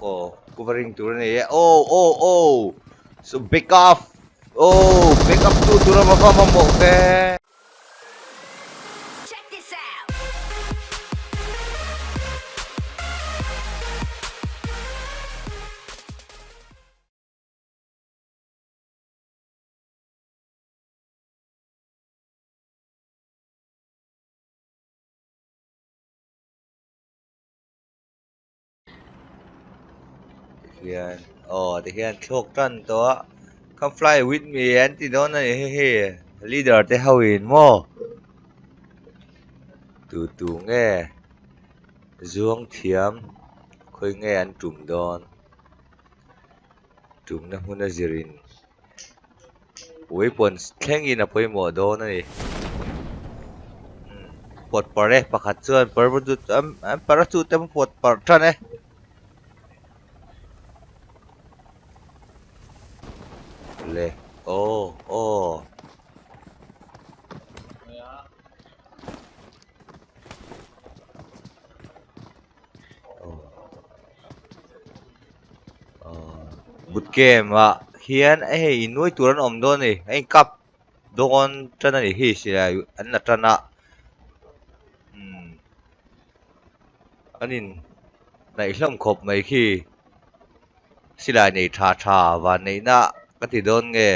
Oh, covering tour na eh. Oh. So back off. Oh, back up to tura mapamamo ke. Check this out. Yan. Oh, tiyan chok tan to. Come fly with me and ti don na he. Leader te hawin mo. Tu nghe. Zuông thiam. Khoi nghe an trùm don. Trùm na huna zirin. Weapon thlengin a poimo don ani. Pot pare pakhat chuan parbatut am parachute am pot par than e. Le. Oh. Bootcamp à hian ai nuôi turan om don ni ai kap don chana ni hi sila an na chana anin nai hlam khop mai khi sila nei tha và nei na ka ti don nge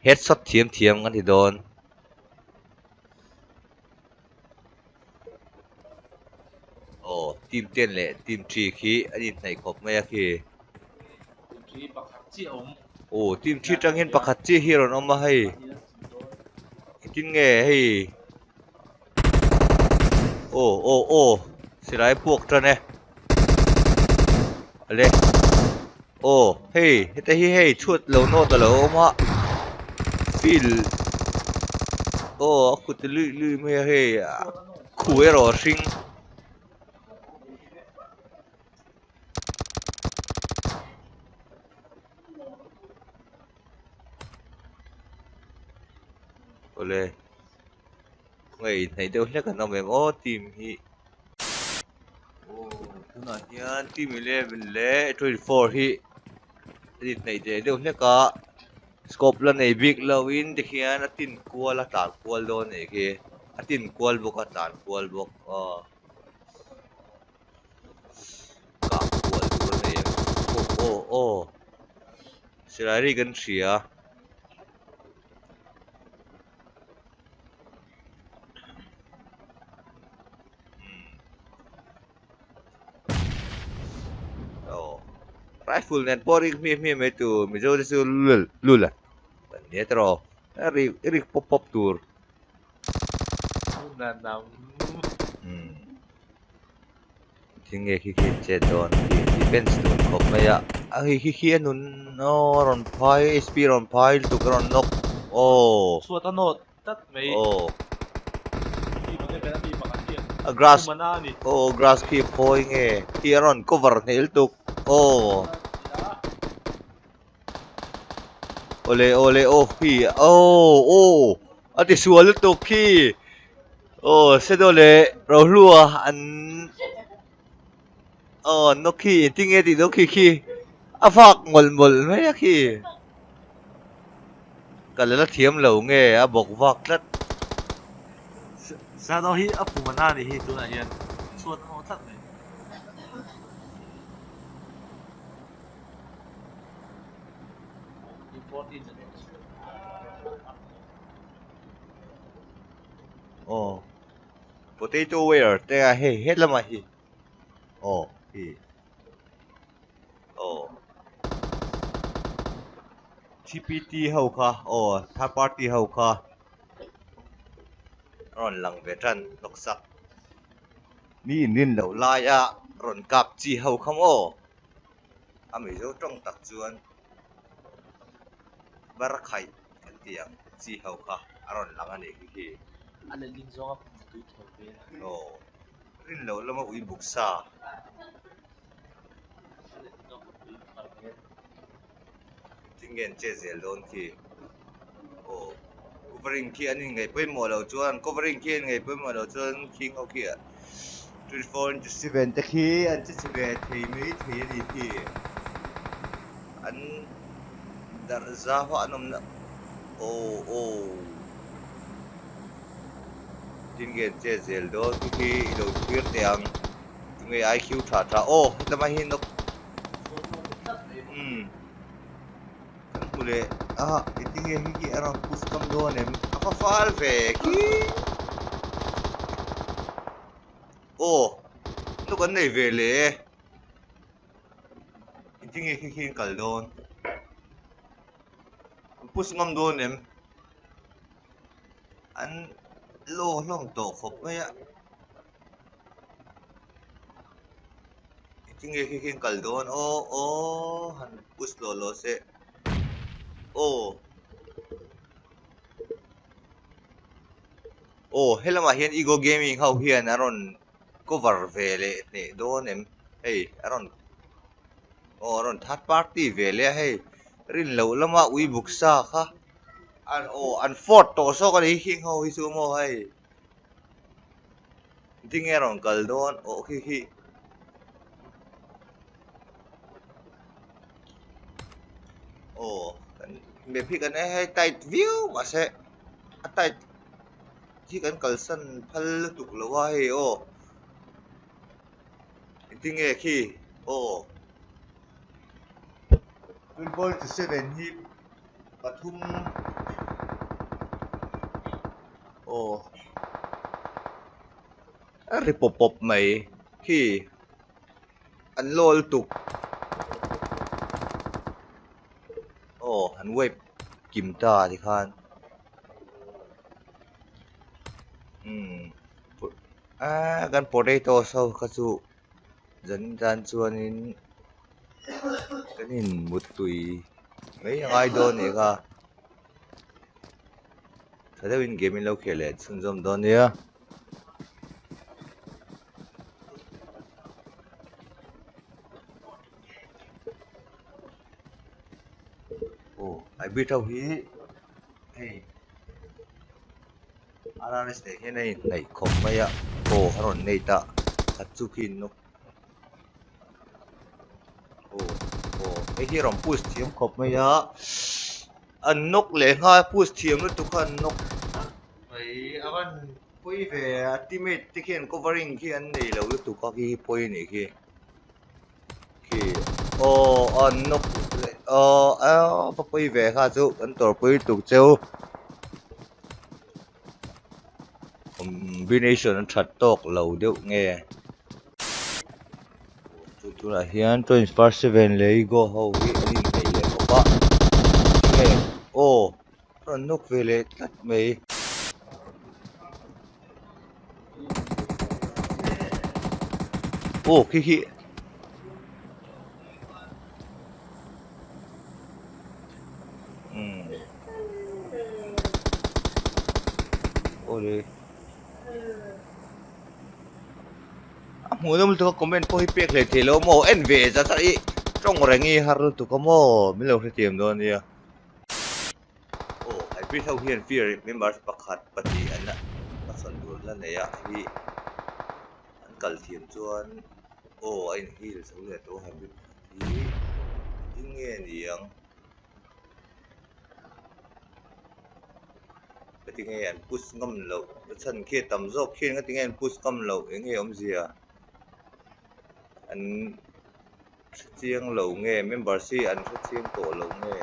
headshot thiam kan ti don team 10 le team 3 khi anin nei khop mai khi team 3 tang hin pakhat chi hero om ma hai kin nge hei silai puak tran e ale hey heta hi hey chut lo no ta lo ma feel kut lu me hey khuwe ro sing ole ngai nei deu hle kan om em team hi tuna hian team 11 le 24 hi rit nei de deu hle ka scope la nei big lowin de khian atin kual a tar kual do nei ke atin kual bok a tar kual bok ka kual do nei sirari kan ria rifle net boring mi tu mi zo su lula netro ri pop tour Tinge khi che don defense don khop maya khi anun no ron phai sp ron phai tu ron nok suat anot tat mai grass grass khi phoi nge khi ron cover nel tuk ole hi ati sual tuk khi se dole ro lua an nó khi tinge ti nó khi afak mol mai khi kalala thiam lo nge a bok vak tat sa do hi apu mana ni hi tu na hian suat anot tat mai potato ware te a he het lama hi hi TPT hậu kha third party hậu kha ron lang veteran lok sak mi nin lo lai a ron kap chi hậu kham ami zo tong tak chuan bar khai kan tiang chi hậu kha aron lang ani hi ale ling zonga tu thol pe rin lo lama ui buksa tingen che zel don ki covering ki ani ngai poi mo lo chuan covering ki ngai poi mo lo chuan king o ki 24/7 te khi an chi chve thei mai thei ri hi an dar za ho anom na o tin gen che zel do khi lo thir te ang ngai IQ tha o lama hi nok mule itinge hi aron puskam do nem apa fal ve ki o no kan nei ve le itinge hi kal don pusngam do nem an lo long to khop mai a itinge hi kal don o han pus lo se helama hian ego gaming how hian aron cover vele ne do nem hey aron third party vele hey rin lo lama ui buksa kha an fort to so ka hi ho hi su mo hey ding aron kal don hi me phi kan hey tight view ma se tight chi kan kalsan phal tuk lo wa he tinge khi 24/7 hi pathum ri pop mai khi an lol tuk han web kim ta thì khan gan potato so ka chu jan chuan in kanin mutui mấy ai do ne ka thada win game in lo khele chun jom do ne ai biết đâu hi hey aranes ne he nei khom mai a haron nei ta atsukin no cái hi rom push thiam khop mai a an nok le nga push thiam no tu khan nok mai awan poi ve teammate ti khen covering khi an nei lo tu ka ki poi ni khi an nok pa poi ve kha chu an tor poi tu cheu combination an that tok lo deuh nge tu la hian 24/7 le go ho hi ani nei le pa nge ron nok ve le tat mai khi đi mua nó tôi comment po hi pek le thelo mo en ve za sa i trong rangi har tu ko mo mi lo thiam don ya I biết how hian fear members pakhat pati ana pasan dur la ne ya hi an kal thiam chuan ai hi so le to ha bi hi nge niang cái nghe anh push ngâm lậu chân kia tầm dốc khi cái tiếng anh push ngâm lậu cái nghe ông gì anh chiêng lậu nghe member si anh sẽ chiêng tổ lậu nghe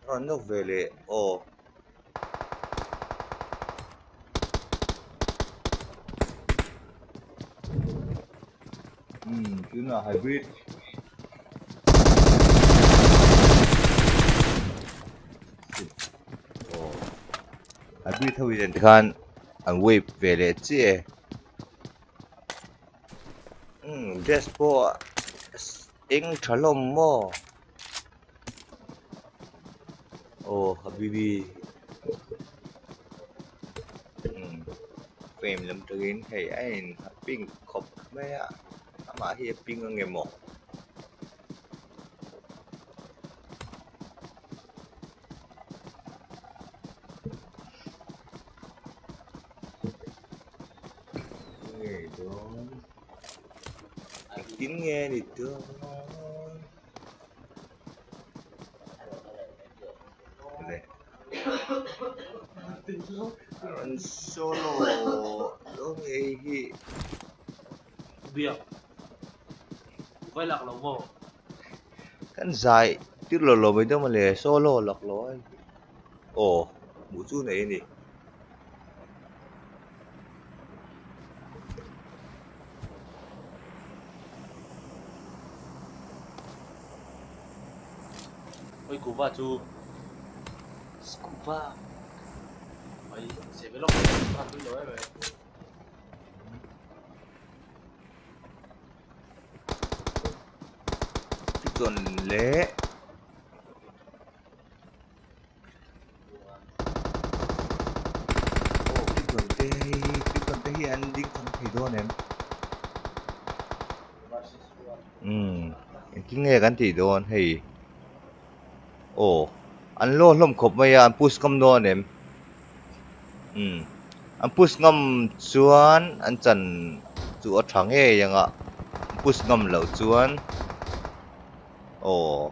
nó nước về lệ chứ là hybrid hybrid thôi thì khan anh wave về lệ chứ despo ing chalom mo habibi phim làm truyện hay anh ping khop mấy á mà hi ping nghe một kín nghe thì tương đây anh solo đó nghe hi việc quay lạc lồng mồ kan dài tiếc lò lò mấy đâu mà lẻ solo lọc lối ồ bố chú này nè ôi cú bà chú scuba mày sẽ phải lọc làm cái lối rồi tuần lễ cái tuần tây anh đi thằng thầy đua em cái ngheกันthì đua hay ồ anh lo lom khop mày anh push cầm đua em anh push ngâm chuan anh chân chú ở thằng ấy yang ạ push ngâm lâu chuan ồ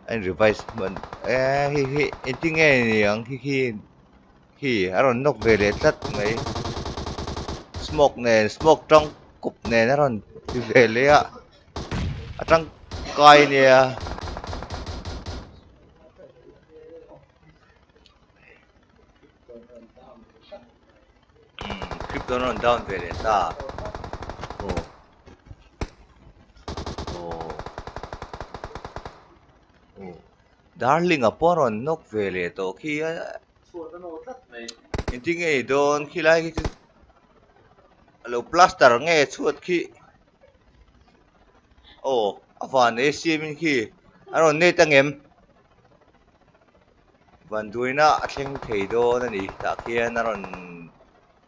anh revise mình hi anh tiếng nghe yang hi aron nok về để tắt mấy smoke trong cục này nó aron về lấy ạ trong coi nè crypto nó down về để ta ồ ồ ồ darling upon on nok về để to khi anh tiếng nghe don khi lại cái alo plaster nghe chuột khi ồ avan ACM khi aron ne tăng em van đuôi na atheng thei do na ni ta khian aron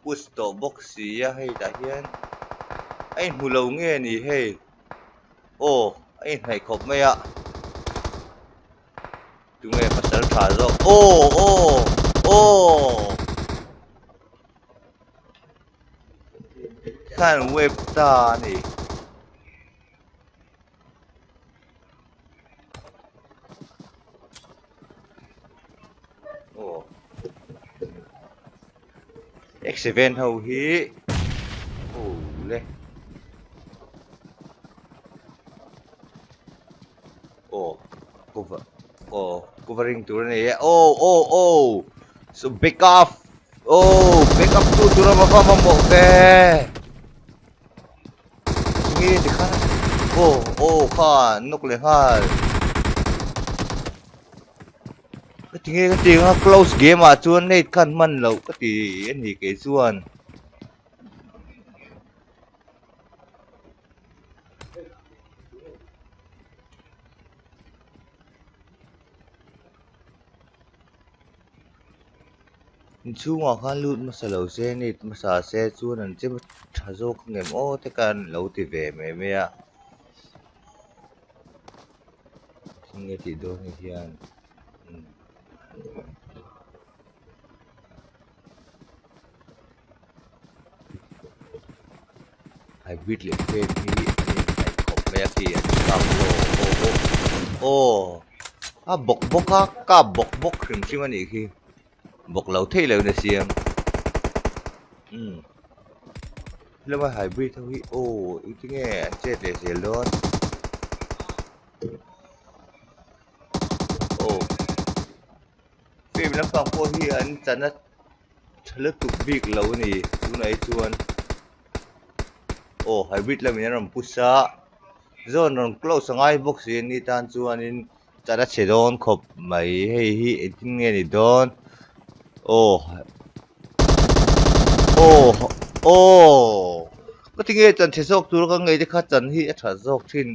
push to box ya hay ta hian ai mulo nge ni hey ồ ai này khop mai ạ chúng nghe pasal thả rồi ô khan web ta ni ồ X7 hầu hi ồ le ồ cover covering tour này oh so back off back up to tour mà pha mà ke nghe thì khá kha nốc le ha cái tiếng close game à chuan này kan man lo cái tí anh hi cái chuan chú ngọc khan lụt mà sao lâu xe nít mà sao xe chuan anh chứ thà dô không nghe ô thế kan lâu thì về mẹ à nghe thì đôi nghe hiền hybrid le pe ni khop me ki kam lo a bok ka bok khrim chim ani khi bok lo thei lo na siam lo ma hybrid thôi ý tiếng nghe chết để xe luôn phim nó phong po hi an chan na thla tu big lo ni tu nai chuan hybrid la min ram pusa zone ron close ngai box ni tan chuan in chara chedon khop mai hei hi tin nge ni don có tiếng nghe chân thế sốc tu có nghe thì khát chân hi thả sốc thin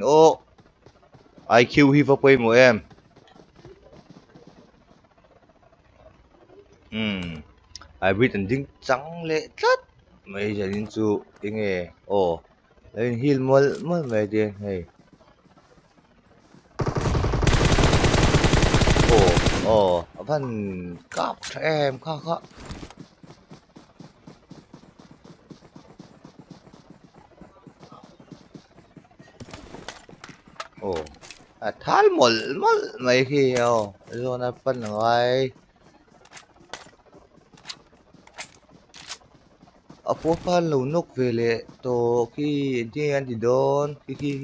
IQ hi vào quay mỗi em hybrid anh dính trắng lệ rất mấy giờ đến chú tiếng nghe lên hill mới về tiền hay văn cáp em khá Ồ, thal mol mol mấy khi rồi nó phân ngay phố phan lâu nốc về lệ to khi đi ăn thì đón khi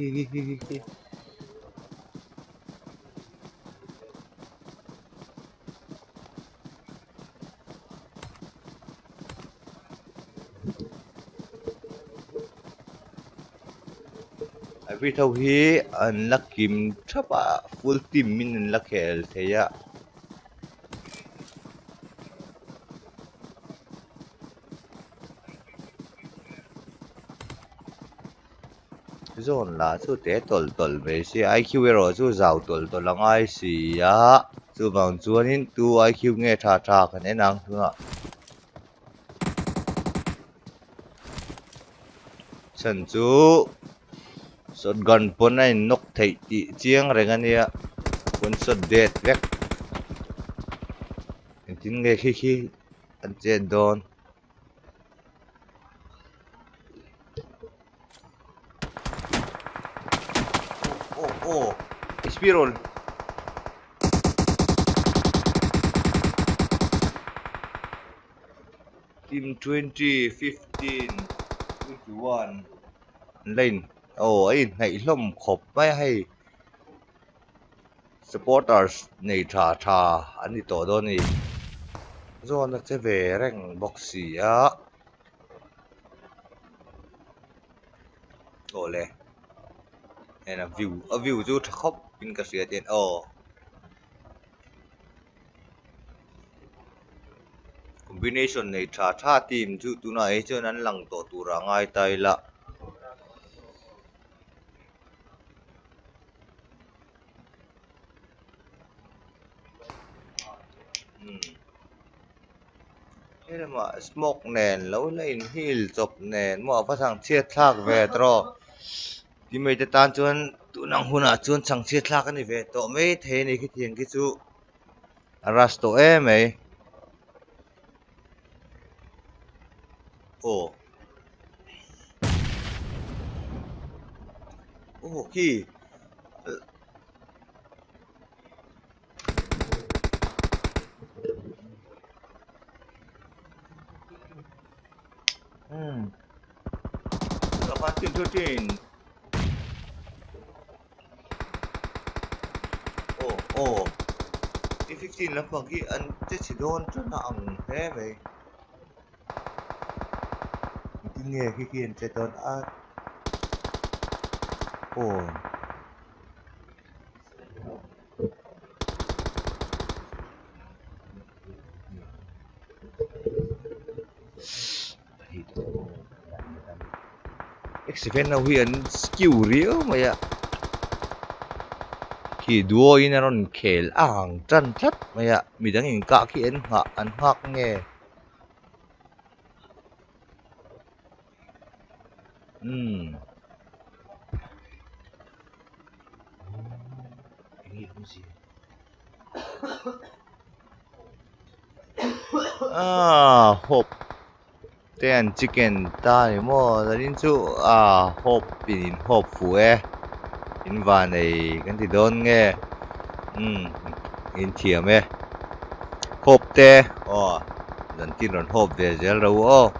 vì thâu hi anh lắc kim thắp à full team mình anh lắc hell thế ya zone là số tế tol tol về xe IQ rồi số giàu tol là ngay xì ya số bằng số nín tu IQ nghe thà thà cái này năng thôi chân chú sốt gần pon này nóc thấy tị chiang rồi anh ya pon sốt dead vek tin nghe khi anh chết đòn oh spiral team 20 15 21 lên ấy này lom khopไม่ให้ supporters ในท่าอันนี้ต่อโดนนี่โซนนักจะเวแรงบ็อกซี่อ่ะโอ้เลยเห็นนะวิวจูทักคบเป็นกระเสียเด่นcombination ในท่าทีมจูตัวไหนเจ้านั้นหลังต่อตัวร่างไอตายละเฮ้ยมา smoke แนนแล้วเล่น hill จบแนนมั่วพระสังเชียทากเวทรอที่ไม่จะตานจวนตัวนังหุ่นจวนสังเชียทากกันนี่เวทโตไม่เทนี่คิดเทียงคิดจูรัสโตไหมโอ้ขี้apa tin oh ini 15 lah pagi an si don cho na ang he mày tin nghe khi kiên sẽ don at X7 nào hiện skill riêu mày ạ khi đua in ron khel ang chân chất mày ạ mình đang nhìn cả khi anh hạc nghe hộp ten chicken ta thì mua ra đến chỗ hộp in hộp phủ in vào này cái gì đó nghe in thiểm hộp te lần tin hộp về giờ đâu